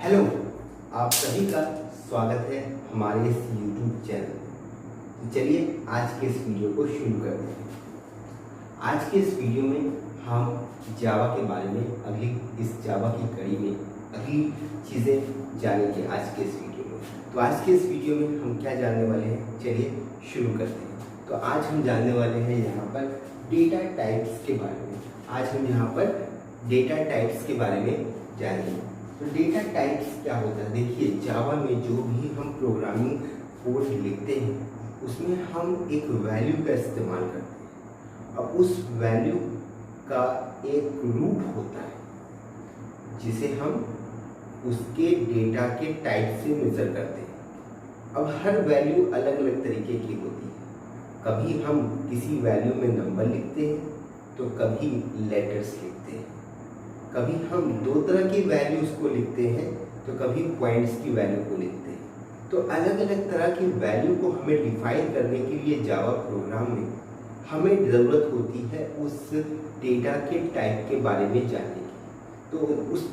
Hello, आप सभी का स्वागत है हमारे इस YouTube चैनल। तो चलिए आज के इस वीडियो को शुरू करते हैं। आज के इस वीडियो में हम जावा के बारे में इस जावा की कड़ी में अगली चीज़ें जानेंगे आज के इस वीडियो में। तो आज के इस वीडियो में हम क्या जानने वाले हैं, चलिए शुरू करते हैं। तो आज हम जानने वाले हैं यहाँ पर डेटा टाइप्स के बारे में। आज हम यहाँ पर डेटा टाइप्स के बारे में जानेंगे। तो डेटा टाइप्स क्या होता है? देखिए, जावा में जो भी हम प्रोग्रामिंग कोड लिखते हैं उसमें हम एक वैल्यू का इस्तेमाल करते हैं। अब उस वैल्यू का एक रूट होता है जिसे हम उसके डेटा के टाइप से मेजर करते हैं। अब हर वैल्यू अलग अलग तरीके की होती है। कभी हम किसी वैल्यू में नंबर लिखते हैं तो कभी लेटर्स लिखते हैं। कभी हम दो तरह की वैल्यूज़ को लिखते हैं तो कभी पॉइंट्स की वैल्यू को लिखते हैं। तो अलग अलग तरह की वैल्यू को हमें डिफाइन करने के लिए जावा प्रोग्राम में हमें ज़रूरत होती है उस डेटा के टाइप के बारे में जानने की। तो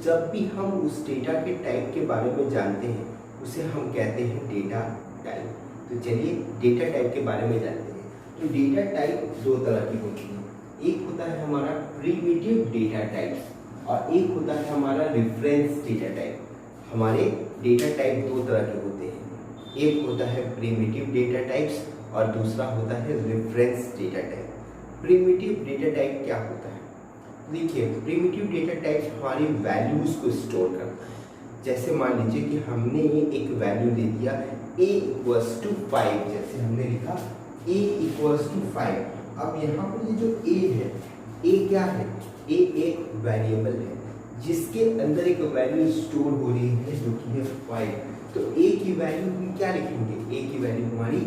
जब भी हम उस डेटा के टाइप के बारे में जानते हैं उसे हम कहते हैं डेटा टाइप। तो चलिए डेटा टाइप के बारे में जानते हैं। तो डेटा टाइप दो तरह की होती है। एक होता है हमारा प्रिमिटिव डेटा टाइप्स और एक होता है हमारा रेफरेंस डेटा टाइप। हमारे डेटा टाइप दो तरह के होते हैं। एक होता है प्रिमिटिव डेटा टाइप्स और दूसरा होता है reference data type. Primitive data type क्या होता है? देखिए, प्रिमिटिव डेटा टाइप हमारी वैल्यूज को स्टोर करता है। जैसे मान लीजिए कि हमने ये एक वैल्यू दे दिया a = 5। जैसे हमने लिखा a = 5। अब यहाँ पर ये जो a है, a क्या है? a एक वेरिएबल है जिसके अंदर एक वैल्यू स्टोर हो रही है जो कि है 5। तो a की वैल्यू हम क्या लिखेंगे? a की वैल्यू हमारी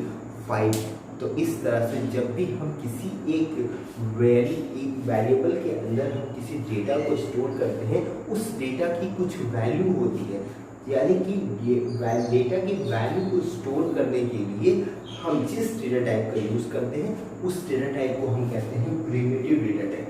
5। तो इस तरह से जब भी हम किसी एक वेरिएबल के अंदर हम किसी डेटा को स्टोर करते हैं उस डेटा की कुछ वैल्यू होती है। यानी कि ये डेटा की वैल्यू को स्टोर करने के लिए हम जिस डेटा टाइप का यूज़ करते हैं उस डेटा टाइप को हम कहते हैं प्रिमिटिव डेटा टाइप।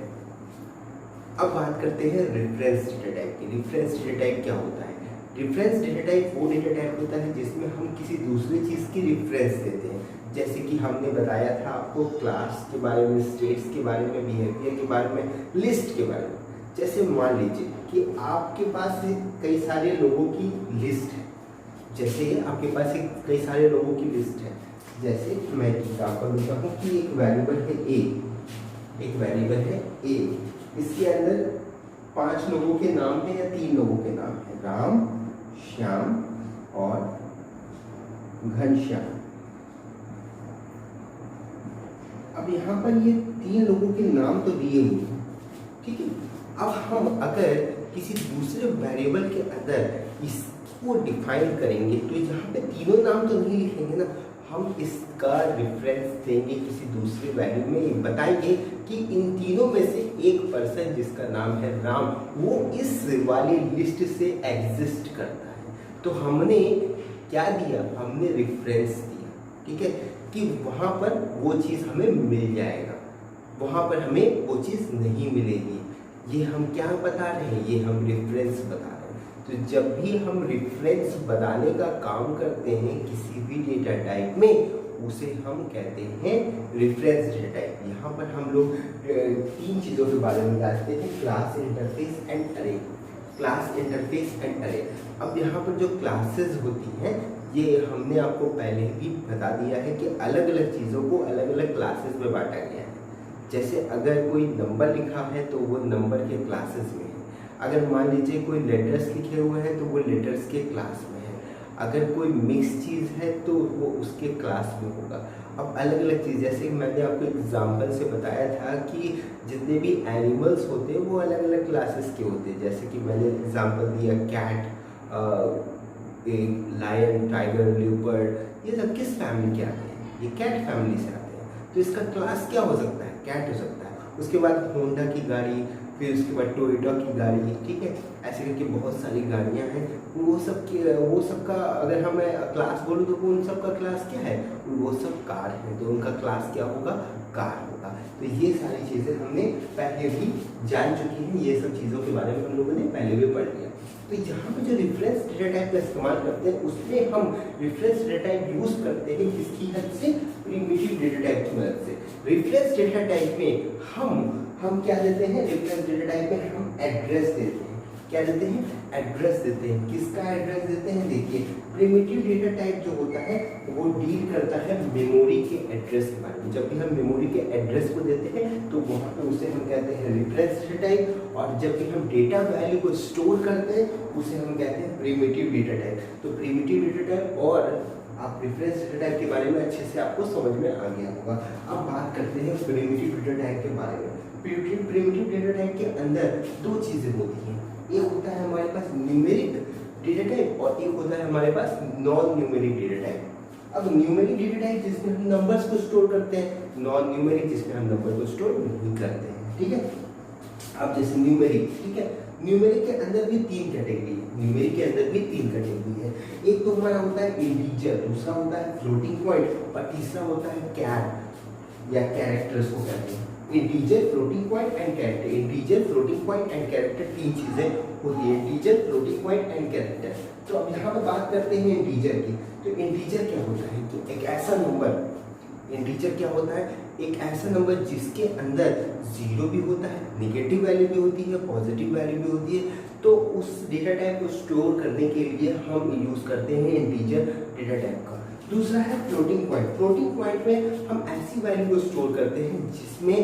अब बात करते हैं रेफरेंस डेटा टाइप की। रेफरेंस डेटा टाइप क्या होता है? रेफरेंस डेटा टाइप वो डेटा टाइप होता है जिसमें हम किसी दूसरी चीज़ की रेफरेंस देते हैं। जैसे कि हमने बताया था आपको क्लास के बारे में, स्टेट्स के बारे में, बिहेवियर के बारे में, लिस्ट के बारे में। जैसे मान लीजिए कि आपके पास कई सारे लोगों की लिस्ट है। जैसे आपके पास कई सारे लोगों की लिस्ट है। जैसे मैं एग्जाम्पल देता हूँ कि एक वेरिएबल है ए, एक वेरिएबल है ए। इसके अंदर 5 लोगों के नाम है या 3 लोगों के नाम है, राम, श्याम और घनश्याम। अब यहाँ पर ये 3 लोगों के नाम तो दिए हुए हैं, ठीक है। अब हम अगर किसी दूसरे वेरिएबल के अंदर इसको डिफाइन करेंगे तो यहाँ पे तीनों नाम तो नहीं लिखेंगे ना, हम इसका रेफरेंस देंगे किसी दूसरे वैल्यू में। ये बताएंगे कि इन तीनों में से एक पर्सन जिसका नाम है राम वो इस वाली लिस्ट से एग्जिस्ट करता है। तो हमने क्या दिया? हमने रेफरेंस दिया, ठीक है, कि वहाँ पर वो चीज़ हमें मिल जाएगा, वहाँ पर हमें वो चीज़ नहीं मिलेगी। ये हम क्या बता रहे हैं? ये हम रेफरेंस बता रहे हैं। तो जब भी हम रेफरेंस बताने का काम करते हैं किसी भी डेटा टाइप में उसे हम कहते हैं रेफरेंस डेटा टाइप। यहाँ पर हम लोग 3 चीज़ों के बारे में जानते हैं, क्लास, इंटरफेस एंड अरे। क्लास, इंटरफेस एंड अरे। अब यहाँ पर जो क्लासेस होती हैं ये हमने आपको पहले भी बता दिया है कि अलग अलग चीज़ों को अलग अलग क्लासेस में बांटा गया है। जैसे अगर कोई नंबर लिखा है तो वो नंबर के क्लासेस में है। अगर मान लीजिए कोई लेटर्स लिखे हुए हैं तो वो लेटर्स के क्लास में है। अगर कोई मिक्स चीज़ है तो वो उसके क्लास में होगा। अब अलग अलग चीज़, जैसे मैंने आपको एग्जांपल से बताया था कि जितने भी एनिमल्स होते हैं वो अलग अलग क्लासेस के होते हैं। जैसे कि मैंने एग्जांपल दिया कैट, लायन, टाइगर, लियोपर्ड, ये सब किस फैमिली के आते हैं? ये कैट फैमिली से आते हैं। तो इसका क्लास क्या हो सकता है? कैट हो सकता है। उसके बाद होंडा की गाड़ी, फिर उसके बाद टोयोटा की गाड़ी, ठीक है, ऐसे करके बहुत सारी गाड़ियाँ हैं। वो सब का अगर हम क्लास बोलूँ तो उन सब का क्लास क्या है? वो सब कार है, तो उनका क्लास क्या होगा? कार होगा। तो ये सारी चीज़ें हमने पहले भी जान चुकी हैं। ये सब चीज़ों के बारे में हम लोगों ने पहले भी पढ़ लिया। तो यहाँ पे जो रेफरेंस डेटा टाइप का इस्तेमाल करते हैं उसमें हम रेफरेंस डेटा टाइप यूज करते हैं किसकी हेल्प से, प्रिमिटिव डेटा टाइप की मदद से। रेफरेंस डेटा टाइप में हम क्या देते हैं, रेफरेंस डेटा टाइप में हम एड्रेस देते हैं। क्या देते हैं, एड्रेस देते हैं। किसका एड्रेस देते हैं, देखिए प्रिमिटिव डेटा टाइप जो होता है वो डील करता है मेमोरी के एड्रेस के बारे में। जब भी हम मेमोरी के एड्रेस को देते हैं तो वहाँ पे उसे हम कहते हैं रेफरेंस डेटा टाइप, और जब भी हम डेटा वैल्यू को स्टोर करते हैं उसे हम कहते हैं प्रिमिटिव डेटा टाइप। तो प्रिमिटिव डेटा टाइप और आप रेफरेंस डेटा टाइप के बारे में अच्छे से आपको समझ में आ गया होगा। अब बात करते हैं प्रिमिटिव डेटा टाइप के बारे में। प्रिमिटिव डेटा टाइप के अंदर दो चीजें होती हैं, एक होता है हमारे पास न्यूमेरिक डेटा टाइप और एक होता है हमारे पास नॉन न्यूमेरिक डेटा टाइप। अब न्यूमेरिक डेटा टाइप जिसमें हम नंबर्स को स्टोर करते हैं, नॉन न्यूमेरिक जिसमें हम नंबर को स्टोर नहीं करते हैं, ठीक है। अब जैसे न्यूमेरिक, ठीक है, न्यूमेरिक के अंदर भी तीन कैटेगरी है, न्यूमेरिक के अंदर भी तीन कैटेगरी है। एक तो हमारा होता है इंटीजर, दूसरा होता है फ्लोटिंग पॉइंट और तीसरा होता है कैर या कैरेक्टर्स को कहते हैं। Integer, floating point and character. Integer, floating point and character तीन चीजें होती है, integer, floating point and character. तो अब यहाँ पे बात करते हैं इंटीजर की। तो इंटीजर क्या होता है कि एक ऐसा नंबर, इंटीजर क्या होता है, एक ऐसा नंबर जिसके अंदर जीरो भी होता है, नेगेटिव वैल्यू भी होती है, पॉजिटिव वैल्यू भी होती है। तो उस डेटा टाइप को स्टोर करने के लिए हम यूज करते हैं इंटीजर डेटा टाइप का। दूसरा है फ्लोटिंग पॉइंट। फ्लोटिंग पॉइंट में हम ऐसी वैल्यू को स्टोर करते हैं जिसमें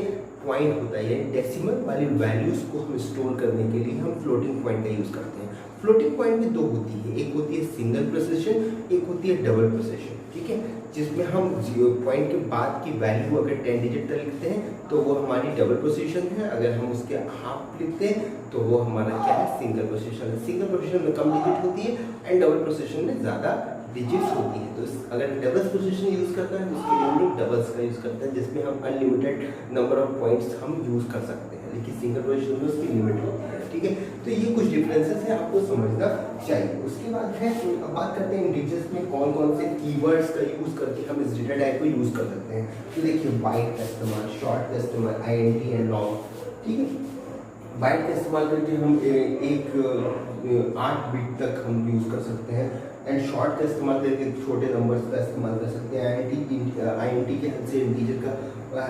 पॉइंट होता है, यानी डेसिमल वाली वैल्यूज को हम स्टोर करने के लिए हम फ्लोटिंग पॉइंट का यूज करते हैं। फ्लोटिंग पॉइंट में दो होती है, एक होती है सिंगल प्रिसिशन, एक होती है डबल प्रिसिशन, ठीक है, जिसमें हम जीरो पॉइंट के बाद की वैल्यू अगर 10 डिजिट तक लिखते हैं तो वो हमारी डबल प्रिसिशन है, अगर हम उसके हाफ लिखते हैं तो वो हमारा क्या है, सिंगल प्रिसिशन है। सिंगल प्रिसिशन में कम डिजिट होती है एंड डबल प्रिसिशन में ज़्यादा डिजिट्स होती है। तो अगर डबल प्रिसिशन यूज करता है तो उसके लिए हम लोग डबल्स का यूज करते हैं, जिसमें हम अनलिमिटेड नंबर ऑफ पॉइंट्स हम यूज कर सकते हैं, लेकिन सिंगल प्रिसिशन में उसकी लिमिट होती है, ठीक है। तो ये कुछ डिफरेंसेस है, आपको समझना चाहिए। उसके बाद है, अब बात करते हैं इंटीजर्स में कौन कौन से कीवर्ड्स का यूज करके हम इस डेटा टाइप को यूज कर सकते हैं। तो देखिए बाइट का इस्तेमाल, शॉर्ट का इस्तेमाल, INT एंड लॉन्ग, ठीक है। बाइट का इस्तेमाल करके हम एक 8 बिट तक हम यूज कर सकते हैं एंड शॉर्ट का इस्तेमाल करके छोटे नंबर्स का इस्तेमाल कर सकते हैं। INT के हेल्प से इंटीजर का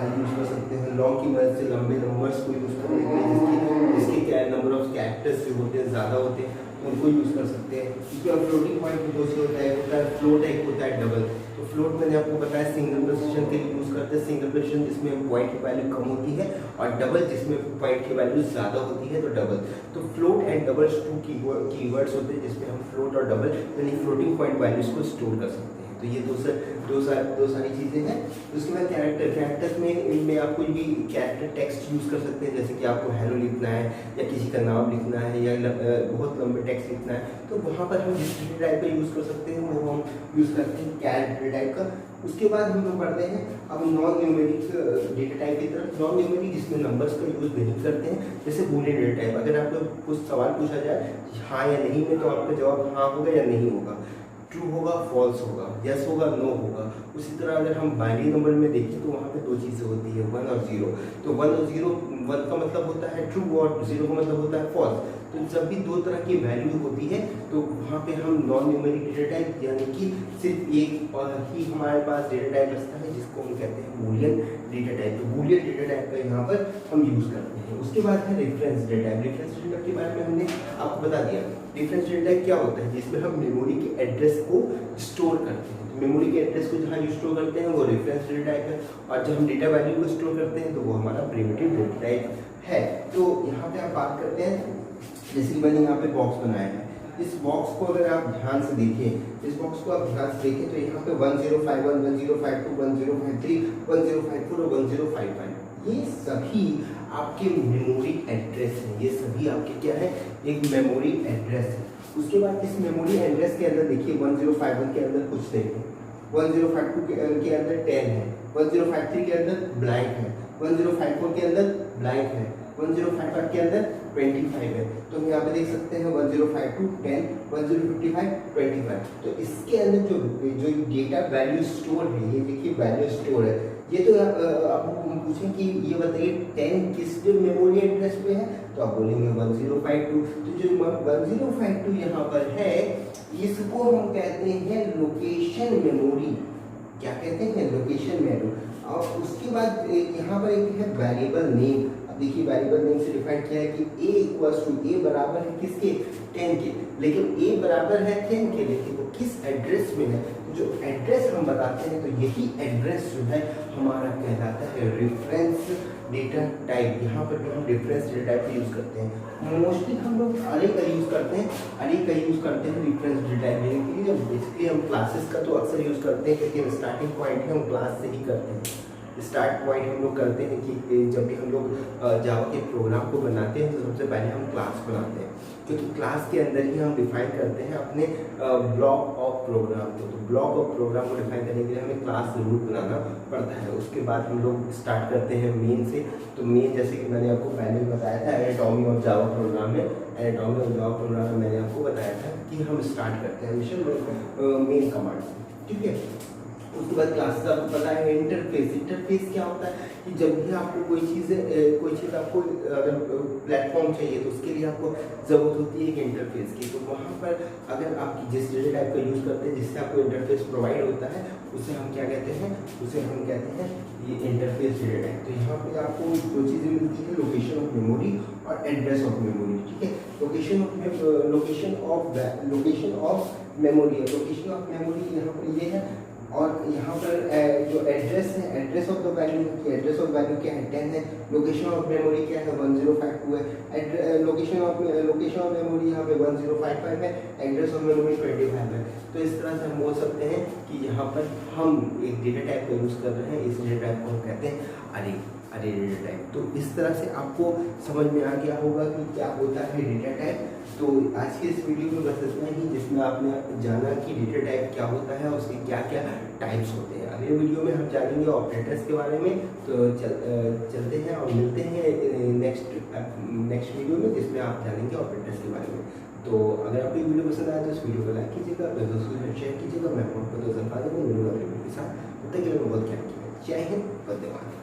यूज कर सकते हैं। लॉन्ग की मदद से लंबे नंबर्स को यूज करने के लिए जिसके क्या नंबर ऑफ कैरेक्टर्स जो होते हैं ज़्यादा होते हैं उनको यूज कर सकते हैं। क्योंकि अब फ्लोटिंग पॉइंट भी दो से होता है फ्लोट एक होता है डबल। तो फ्लोट मैंने आपको बताया सिंगल प्रिसिशन के लिए यूज करते हैं, सिंगल प्रिसिशन जिसमें पॉइंट की वैल्यू कम होती है, और डबल जिसमें पॉइंट की वैल्यू ज़्यादा होती है, तो डबल। तो float and double two keywords होते हैं जिसमें हम फ्लोट और डबल यानी फ्लोटिंग पॉइंट वैल्यूज को स्टोर कर सकते हैं। तो ये दो सारी चीज़ें हैं। उसके बाद कैरेक्टर्स में इनमें आप कोई भी कैरेक्टर टेक्स्ट यूज़ कर सकते हैं, जैसे कि आपको हेलो लिखना है या किसी का नाम लिखना है या बहुत लंबे टेक्स्ट लिखना है, तो वहाँ पर हम जिस डेटा टाइप का यूज़ कर सकते हैं वो हम यूज़ करते हैं कैरेक्टर टाइप का। उसके बाद हम लोग पढ़ते हैं अब नॉन न्यूमेरिक डेटा टाइप की तरफ। नॉन न्यूमेरिक जिसमें नंबर्स का यूज़ नहीं करते हैं, जैसे बूलियन डेटा टाइप। अगर आपको कुछ सवाल पूछा जाए हाँ या नहीं में, तो आपका जवाब हाँ होगा या नहीं होगा, ट्रू होगा फॉल्स होगा, यस होगा नो होगा। उसी तरह अगर हम बाइनरी नंबर में देखें तो वहाँ पे दो चीज़ें होती है, 1 और 0। तो 1 और 0, 1 का मतलब होता है ट्रू और 0 का मतलब होता है फॉल्स। तो जब भी दो तरह की वैल्यू होती है तो वहाँ पे हम नॉन न्यूमेरिक डेटा टाइप यानी कि सिर्फ एक और ही हमारे पास डेटा टाइप बचता है जिसको हम कहते हैं बूलियन डेटा टाइप। तो बूलियन डेटा टाइप का यहाँ पर हम यूज़ करते हैं। उसके बाद है reference data type. Reference data type के बारे में हमने आपको बता दिया। रेफरेंस डेटा टाइप क्या होता है, जिसमें हम मेमोरी के एड्रेस को स्टोर करते हैं। तो मेमोरी के एड्रेस को जहाँ स्टोर करते हैं वो रेफरेंस डेटा टाइप है, और जब हम डेटा वैल्यू को स्टोर करते हैं तो वो हमारा प्रिमिटिव डेटा टाइप है। तो यहाँ पे आप बात करते हैं, जैसे कि मैंने यहाँ पे बॉक्स बनाया है, इस बॉक्स को अगर आप ध्यान से देखें, इस बॉक्स को आप ध्यान से देखें तो यहाँ पे 1051, 1052, 1053, 1054 और 1055 ये सभी आपके मेमोरी एड्रेस हैं। ये सभी आपके क्या है, एक मेमोरी एड्रेस है। उसके बाद इस मेमोरी एड्रेस के अंदर देखिए 1051 के अंदर कुछ नहीं है, 1052 के अंदर 10 है, 1053 के अंदर ब्लैंक है, 1054 के अंदर ब्लैंक है, 1055 के अंदर 25 है। तो हम यहाँ पे देख सकते हैं 1052 10, 1055 25। तो इसके अंदर जो डेटा वैल्यू स्टोर है, ये देखिए वैल्यू स्टोर है। ये तो आप पूछें कि ये बताइए 10 किस मेमोरी एड्रेस पे है, तो तो आप बोलेंगे 1052। तो जो 1052 यहाँ पर है इसको हम कहते हैं लोकेशन मेमोरी। क्या कहते हैं? Location memory. और उसके बाद यहाँ पर एक है वेरिएबल नेम। अब देखिए वेरिएबल नेम से डिफाइन किया है कि a बराबर है किसके? 10 के। लेकिन a बराबर है 10 के, लेकिन वो किस एड्रेस में है? जो एड्रेस हम बताते हैं तो यही एड्रेस जो है हमारा कहलाता है रेफरेंस डेटा टाइप। यहाँ पर भी हम रेफरेंस डेटा टाइप का यूज़ करते हैं। मोस्टली हम लोग अरे का यूज़ करते हैं, रेफरेंस डेटा टाइप लेने के लिए। जब बेसिकली हम क्लासेस का तो अक्सर यूज़ करते हैं क्योंकि स्टार्टिंग पॉइंट हम क्लास से ही करते हैं। स्टार्ट पॉइंट हम लोग करते हैं कि जब भी हम लोग जावा के प्रोग्राम को बनाते हैं तो सबसे पहले हम क्लास बनाते हैं, क्योंकि क्लास के अंदर ही हम डिफाइन करते हैं अपने ब्लॉक ऑफ प्रोग्राम को। तो ब्लॉक ऑफ प्रोग्राम को डिफाइन करने के लिए हमें क्लास जरूर बनाना पड़ता है। उसके बाद हम लोग स्टार्ट करते हैं मेन से। तो मेन जैसे कि मैंने आपको पहले भी बताया था एनाटॉमी ऑफ जावा प्रोग्राम में, एनाटॉमी ऑफ जावा प्रोग्राम में मैंने आपको बताया था कि हम स्टार्ट करते हैं हमेशा मेन कमांड से, ठीक है। उसके बाद क्लासेस आपको पता है इंटरफेस क्या होता है कि जब भी आपको कोई चीज़ आपको अगर प्लेटफॉर्म चाहिए तो उसके लिए आपको ज़रूरत होती है एक इंटरफेस की। तो वहाँ पर अगर आप जिस डेटा टाइप का यूज़ करते हैं जिससे आपको इंटरफेस प्रोवाइड होता है उसे हम क्या कहते हैं? उसे हम कहते हैं ये इंटरफेस डेटा टाइप। तो यहाँ पे आपको दो चीज़ें मिलती है, लोकेशन ऑफ मेमोरी और एड्रेस ऑफ मेमोरी, ठीक है। Location of memory, location of memory यहाँ पर ये है। और यहाँ पर जो एड्रेस है, एड्रेस ऑफ द वैल्यू की एड्रेस ऑफ वैल्यू क्या है? 10 है। लोकेशन ऑफ मेमोरी क्या है? 1052 है। लोकेशन ऑफ मेमोरी यहाँ पे 1055 है। एड्रेस ऑफ मेमोरी 25 है। तो इस तरह से हम बोल सकते हैं कि यहाँ पर हम एक डेटा टाइप का यूज़ कर रहे हैं। इस डेटा टाइप को हम कहते हैं अरे डेटा टाइप। तो इस तरह से आपको समझ में आ गया होगा कि क्या होता है डेटा टाइप। तो आज के इस वीडियो में बस इतना ही, जिसमें आपने जाना कि डेटा टाइप क्या होता है, उसके क्या क्या टाइप्स होते हैं। अगले वीडियो में हम जानेंगे ऑपरेटर्स के बारे में। तो चलते हैं और मिलते हैं नेक्स्ट वीडियो में, जिसमें आप जानेंगे ऑपरेटर्स के बारे में। तो अगर आपको वीडियो पसंद आया तो इस वीडियो को लाइक कीजिएगा, अपने दोस्तों के साथ शेयर कीजिएगा। मैं आपको 2005 में मिलूंगा अगले वीडियो के साथ। तब तक के लिए बहुत ज्ञान किया। जय हिंद, वंदे मातरम।